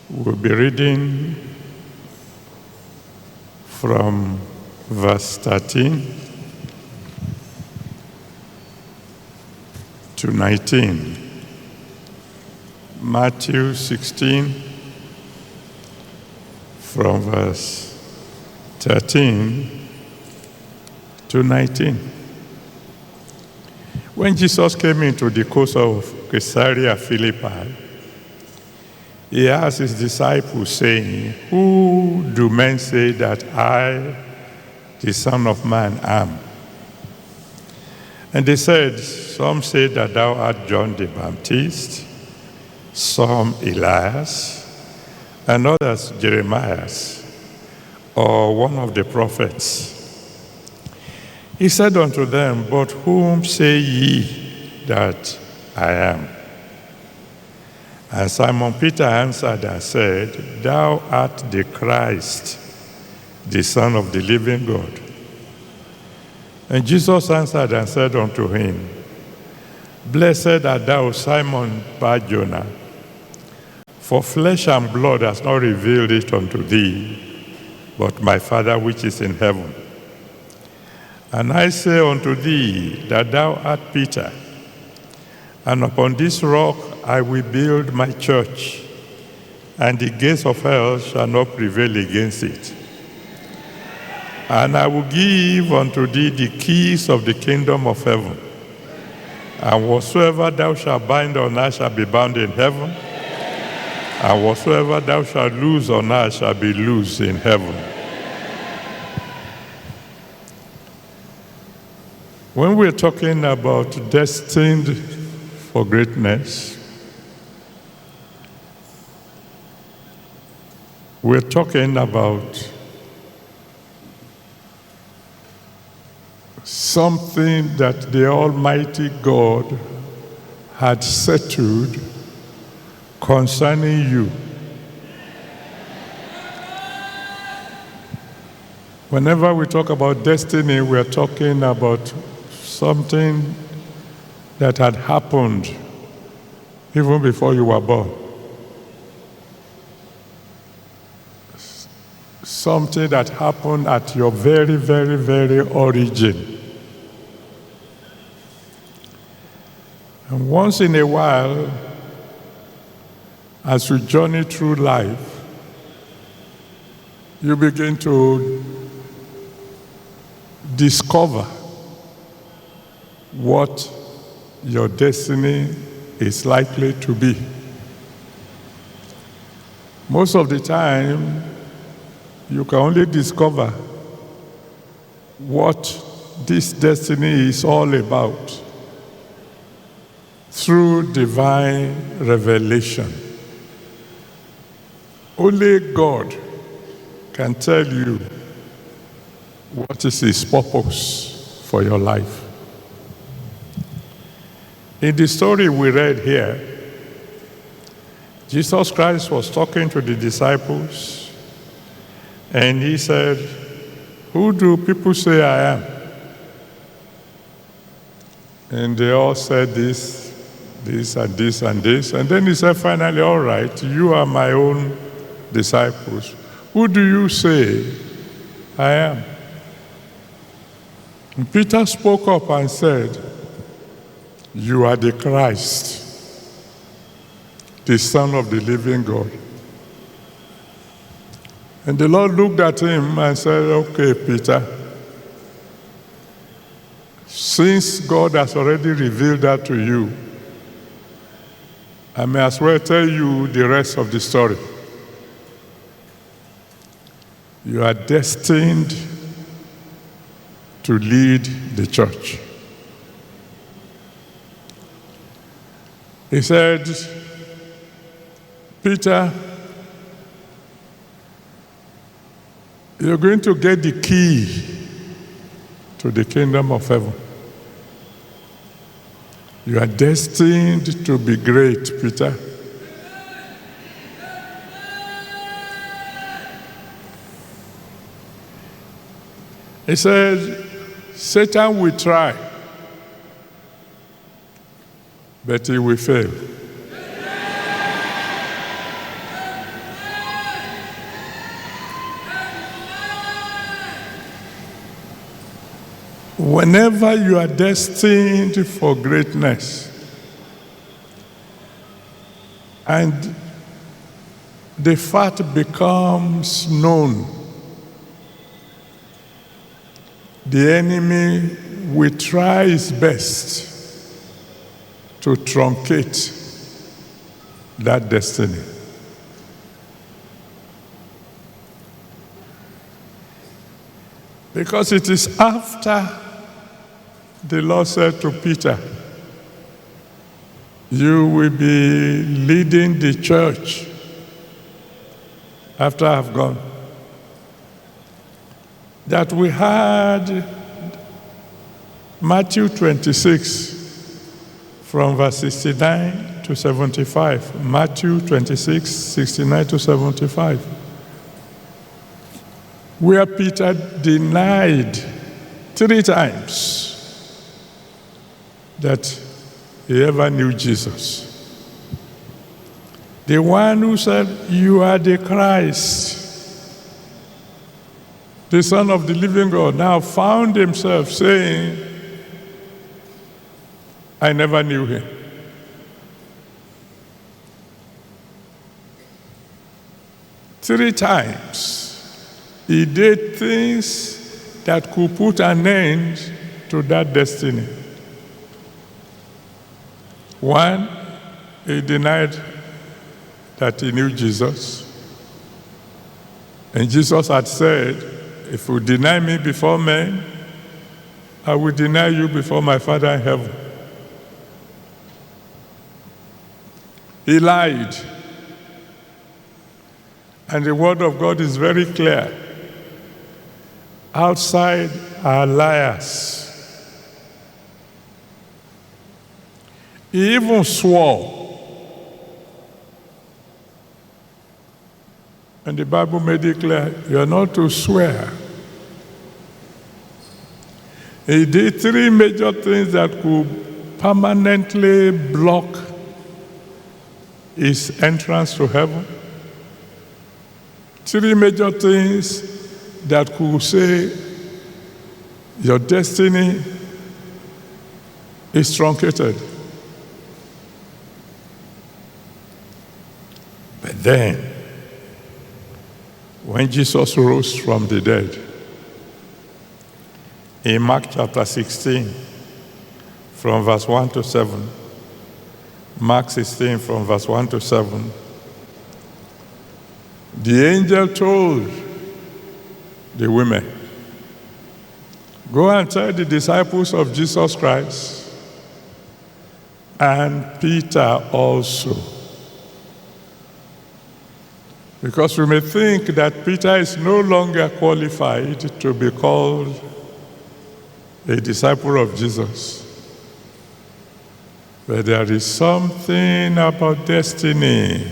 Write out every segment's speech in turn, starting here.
We'll be reading from verse 13 to 19. Matthew 16, from verse 13 to 19. When Jesus came into the coast of Caesarea Philippi, he asked his disciples, saying, "Who do men say that I, the Son of Man, am?" And they said, "Some say that thou art John the Baptist, some Elias, and others Jeremiah, or one of the prophets." He said unto them, "But whom say ye that I am?" And Simon Peter answered and said, "Thou art the Christ, the Son of the living God." And Jesus answered and said unto him, "Blessed art thou, Simon Bar-Jonah, for flesh and blood has not revealed it unto thee, but my Father which is in heaven. And I say unto thee that thou art Peter, and upon this rock I will build my church, and the gates of hell shall not prevail against it. And I will give unto thee the keys of the kingdom of heaven. And whatsoever thou shalt bind on earth shall be bound in heaven, and whatsoever thou shalt loose on earth shall be loosed in heaven." When we're talking about destined for greatness, we're talking about something that the Almighty God had settled concerning you. Whenever we talk about destiny, we're talking about something that had happened even before you were born. Something that happened at your very, very, very origin. And once in a while, as you journey through life, you begin to discover what your destiny is likely to be. Most of the time, you can only discover what this destiny is all about through divine revelation. Only God can tell you what is His purpose for your life. In the story we read here, Jesus Christ was talking to the disciples, and He said, "Who do people say I am?" And they all said this, and this, and this. And then He said finally, "All right, you are my own disciples. Who do you say I am?" And Peter spoke up and said, "You are the Christ, the Son of the living God." And the Lord looked at him and said, "Okay, Peter, since God has already revealed that to you, I may as well tell you the rest of the story. You are destined to lead the church." He said, "Peter, you're going to get the key to the kingdom of heaven. You are destined to be great, Peter." He said, "Satan will try, but he will fail." Whenever you are destined for greatness, and the fact becomes known, the enemy will try his best to truncate that destiny. Because it is after the Lord said to Peter, you will be leading the church after I've gone, that we had Matthew 26 from verse 69 to 75. Matthew 26, 69 to 75. Where Peter denied 3 times that he ever knew Jesus. The one who said, you are the Christ, the Son of the living God, now found himself saying, I never knew him. Three times he did things that could put an end to that destiny. One, he denied that he knew Jesus. And Jesus had said, if you deny me before men, I will deny you before my Father in heaven. He lied. And the word of God is very clear. Outside are liars. He even swore. And the Bible made it clear, you are not to swear. He did 3 major things that could permanently block his entrance to heaven. 3 major things that could say your destiny is truncated. But then, when Jesus rose from the dead, in Mark chapter 16, from verse 1 to 7, Mark 16 from verse 1 to 7, the angel told the women, go and tell the disciples of Jesus Christ, and Peter also. Because we may think that Peter is no longer qualified to be called a disciple of Jesus. But there is something about destiny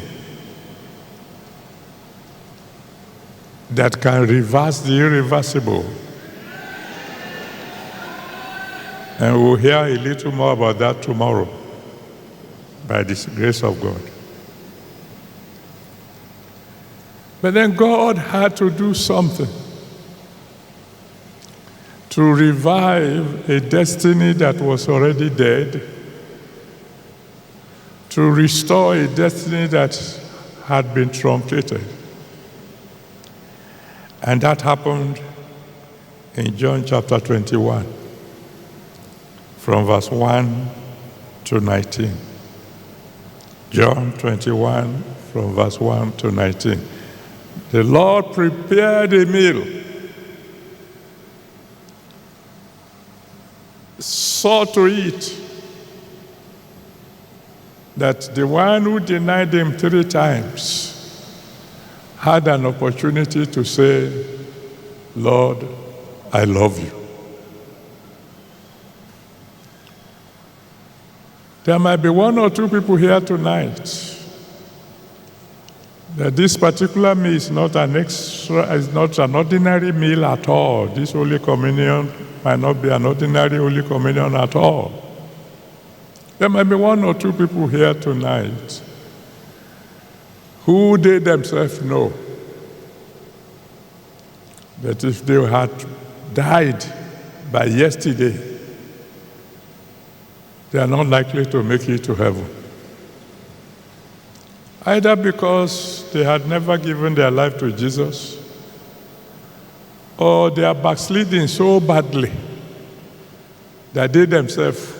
that can reverse the irreversible. And we'll hear a little more about that tomorrow by the grace of God. But then God had to do something to revive a destiny that was already dead, to restore a destiny that had been truncated. And that happened in John chapter 21, from verse 1 to 19. John 21, from verse 1 to 19. The Lord prepared a meal, saw to it that the one who denied him 3 times had an opportunity to say, Lord, I love you. There might be 1 or 2 people here tonight that this particular meal is not an ordinary meal at all. This Holy Communion might not be an ordinary Holy Communion at all. There might be 1 or 2 people here tonight who they themselves know that if they had died by yesterday, they are not likely to make it to heaven. Either because they had never given their life to Jesus, or they are backsliding so badly that they themselves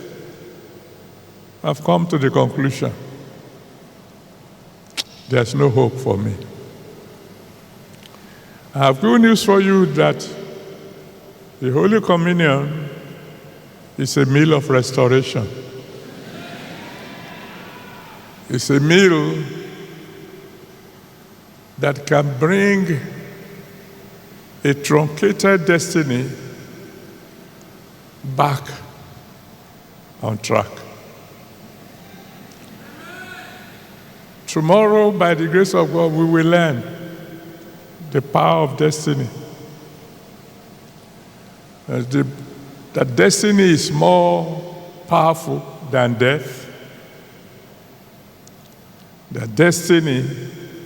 have come to the conclusion, there's no hope for me. I have good news for you that the Holy Communion is a meal of restoration. It's a meal that can bring a truncated destiny back on track. Tomorrow, by the grace of God, we will learn the power of destiny. That destiny is more powerful than death. That destiny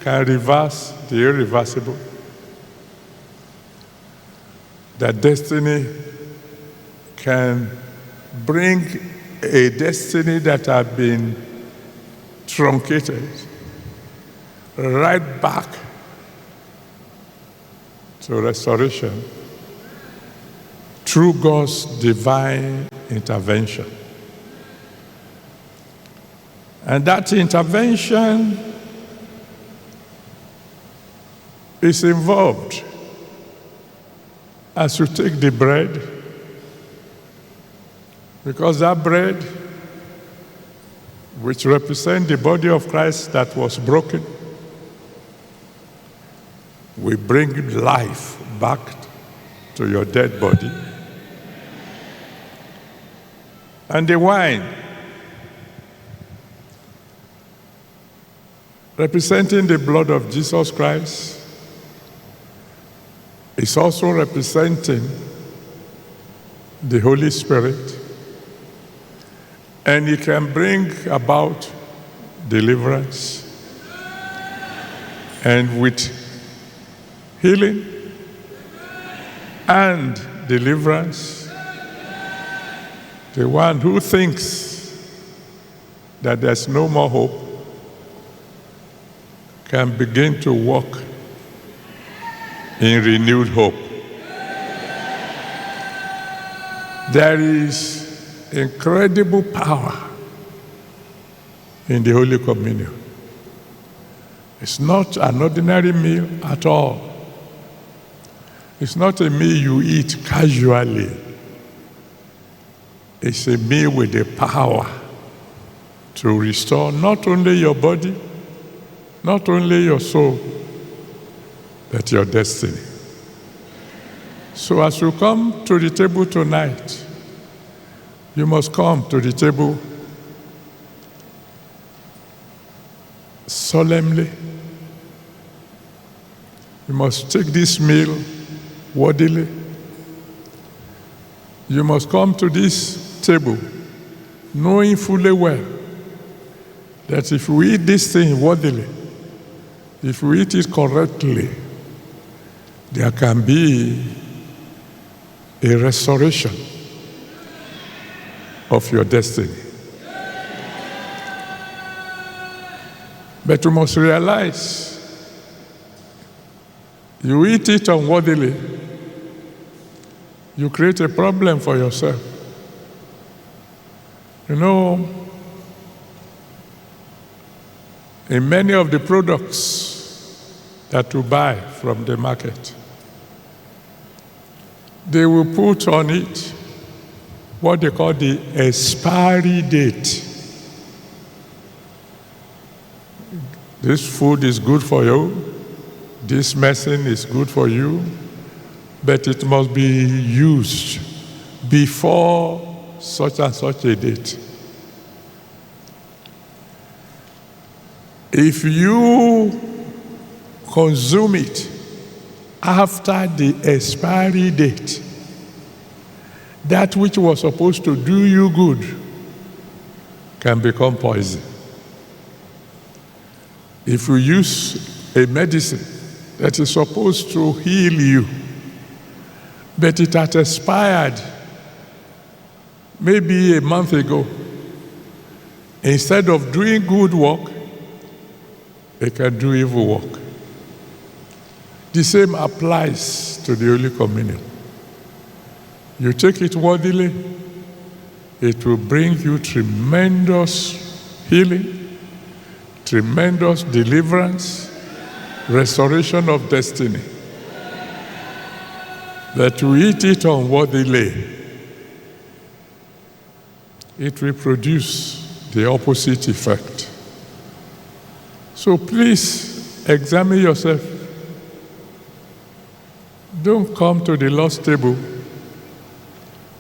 can reverse the irreversible. That destiny can bring a destiny that had been truncated right back to restoration through God's divine intervention. And that intervention is involved as you take the bread, because that bread, which represents the body of Christ that was broken, will bring life back to your dead body. And the wine, representing the blood of Jesus Christ, is also representing the Holy Spirit, and it can bring about deliverance. And with healing and deliverance, the one who thinks that there's no more hope can begin to walk in renewed hope. There is incredible power in the Holy Communion. It's not an ordinary meal at all. It's not a meal you eat casually. It's a meal with the power to restore not only your body, not only your soul, but your destiny. So as you come to the table tonight, you must come to the table solemnly. You must take this meal worthily. You must come to this table knowing fully well that if we eat this thing worthily, if we eat it correctly, there can be a restoration of your destiny. But you must realize, you eat it unworthily, you create a problem for yourself. You know, in many of the products that you buy from the market, they will put on it what they call the expiry date. This food is good for you, this medicine is good for you, but it must be used before such and such a date. If you consume it after the expiry date, that which was supposed to do you good can become poison. If you use a medicine that is supposed to heal you, but it has expired maybe a month ago, instead of doing good work, they can do evil work. The same applies to the Holy Communion. You take it worthily, it will bring you tremendous healing, tremendous deliverance, restoration of destiny. That you eat it unworthily, it will produce the opposite effect. So please examine yourself. Don't come to the Lord's table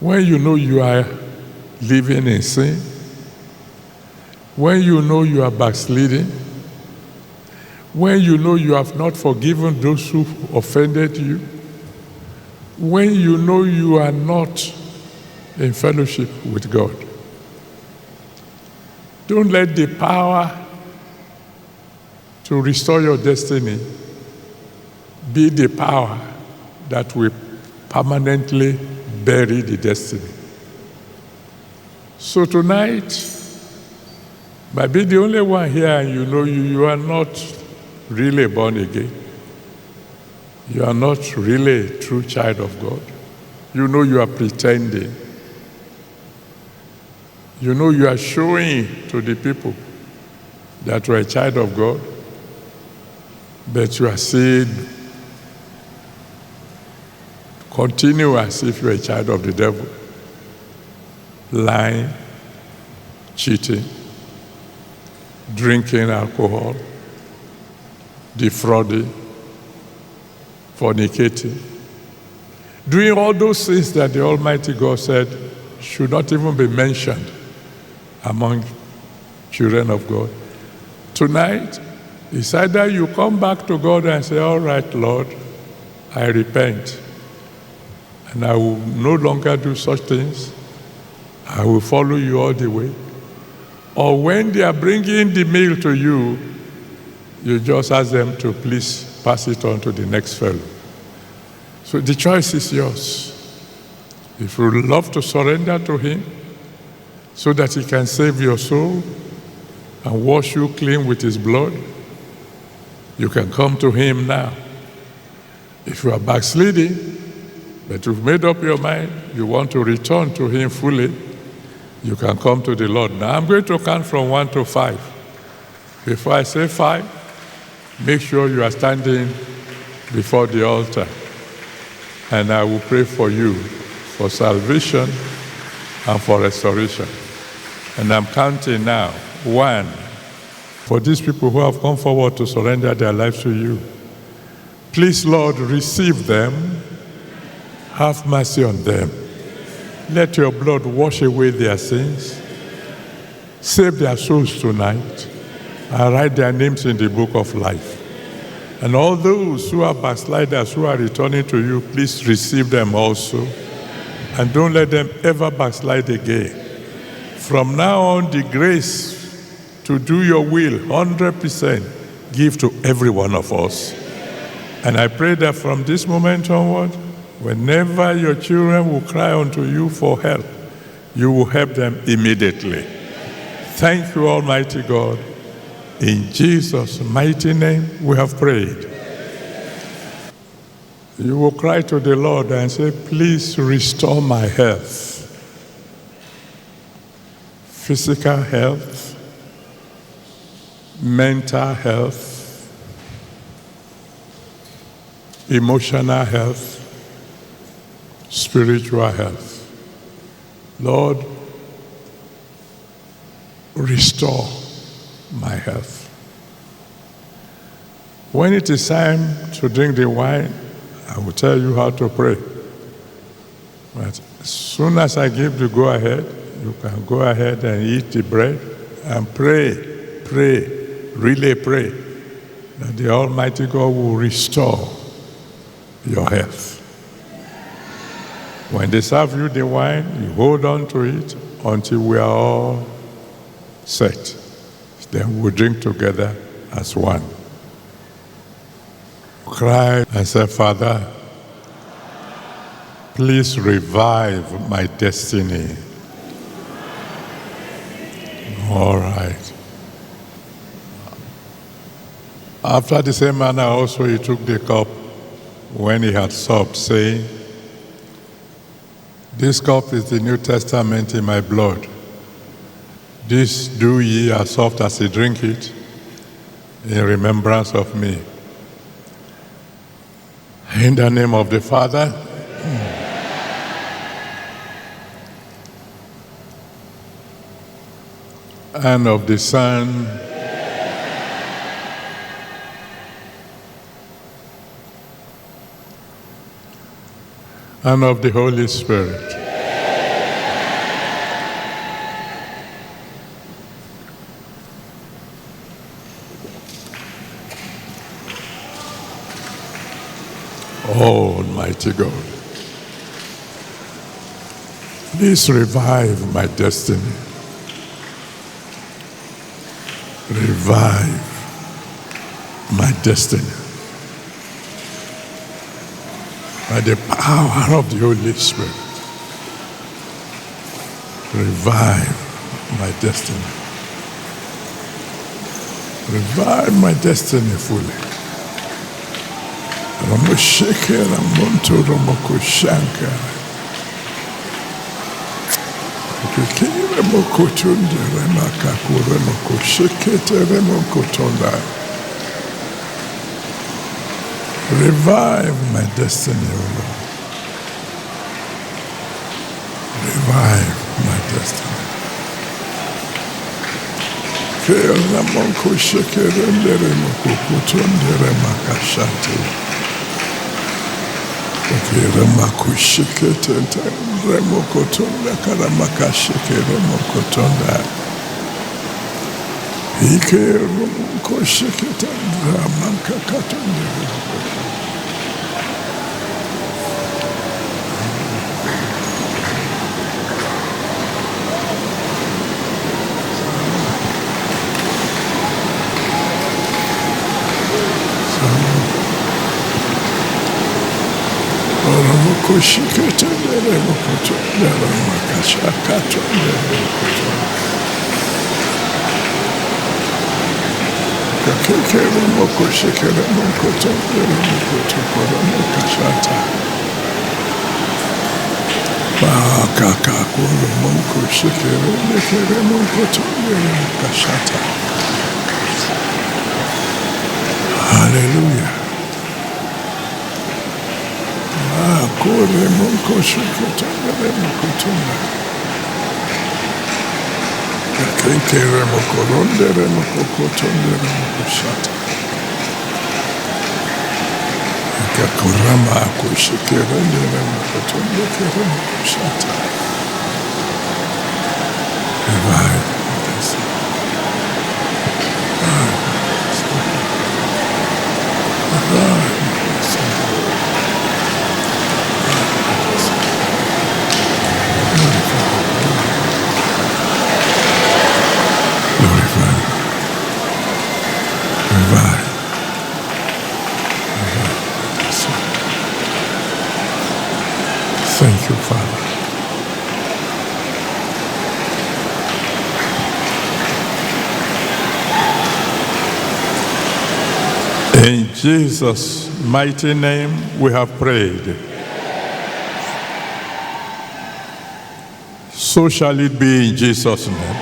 when you know you are living in sin, when you know you are backsliding, when you know you have not forgiven those who offended you, when you know you are not in fellowship with God. Don't let the power to restore your destiny be the power that will permanently bury the destiny. So tonight, might be the only one here and you know you are not really born again. You are not really a true child of God. You know you are pretending. You know you are showing to the people that you are a child of God, but you are saying, continue as if you are a child of the devil. Lying, cheating, drinking alcohol, defrauding, fornicating, doing all those things that the Almighty God said should not even be mentioned among children of God. Tonight, it's either you come back to God and say, all right, Lord, I repent, and I will no longer do such things. I will follow you all the way. Or when they are bringing the meal to you, you just ask them to please pass it on to the next fellow. So the choice is yours. If you love to surrender to Him so that He can save your soul and wash you clean with His blood, you can come to Him now. If you are backsliding, but you've made up your mind, you want to return to Him fully, you can come to the Lord. Now I'm going to count from 1 to 5. Before I say 5, make sure you are standing before the altar. And I will pray for you for salvation and for restoration. And I'm counting now. 1, for these people who have come forward to surrender their lives to you. Please, Lord, receive them. Have mercy on them. Let your blood wash away their sins. Save their souls tonight. And write their names in the book of life. And all those who are backsliders, who are returning to you, please receive them also. And don't let them ever backslide again. From now on, the grace to do your will, 100%, give to every one of us. And I pray that from this moment onward, whenever your children will cry unto you for help, you will help them immediately. Thank you, Almighty God. In Jesus' mighty name, we have prayed. You will cry to the Lord and say, please restore my health. Physical health, mental health, emotional health, spiritual health. Lord, restore my health. When it is time to drink the wine, I will tell you how to pray. But as soon as I give the go-ahead, you can go ahead and eat the bread and pray, really pray that the Almighty God will restore your health. When they serve you the wine, you hold on to it until we are all set. Then we'll drink together as one. Cry and say, Father, please revive my destiny. All right. After the same manner also he took the cup when he had supped, saying, "This cup is the New Testament in my blood. This do ye as oft as ye drink it, in remembrance of me." In the name of the Father, and of the Son, and of the Holy Spirit. Oh, Almighty God, please revive my destiny. Revive my destiny. By the power of the Holy Spirit, revive my destiny. Revive my destiny fully. Ramosheke Ramonto Ramokoshanka. Kiki Ramokotunde Ramakaku Ramokosheke Ramokotonda. Revive my destiny, O Lord. Revive my destiny. Kela monko shekerendere moko kutondere makashate. Kela mako sheketente remoko tonda kala makashekere moko tonda. Ike monko sheketende makakatondere. Kushiketendere mokotondere makashakatondere kakekere mokoshikere mokotondere mokotokoro mokashata bakakakoro mokoshikere mekere mokotondere mokashata. Hallelujah. Kore monko shukotondere mokotonda. Kakekere mokorondere mokokotondere mokoshata. Kakorama akushikerendere mokotondere mokoshata. Revive us. Revive. Thank you, Father. In Jesus' mighty name we have prayed. So shall it be in Jesus' name.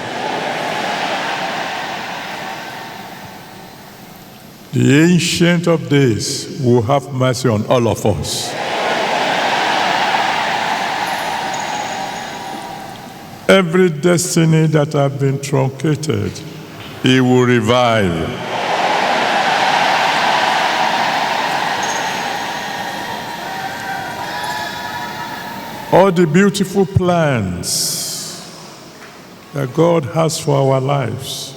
The Ancient of Days will have mercy on all of us. Every destiny that has been truncated, He will revive. All the beautiful plans that God has for our lives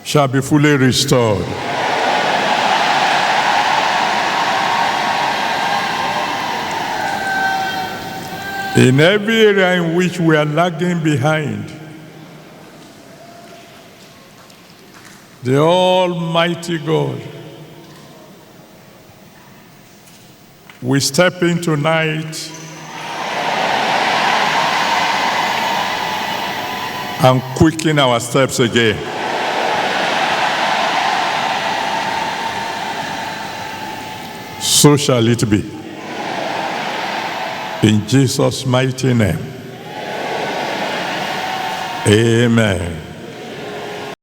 shall be fully restored. In every area in which we are lagging behind, the Almighty God will step in tonight and quicken our steps again. So shall it be. In Jesus' mighty name. Amen.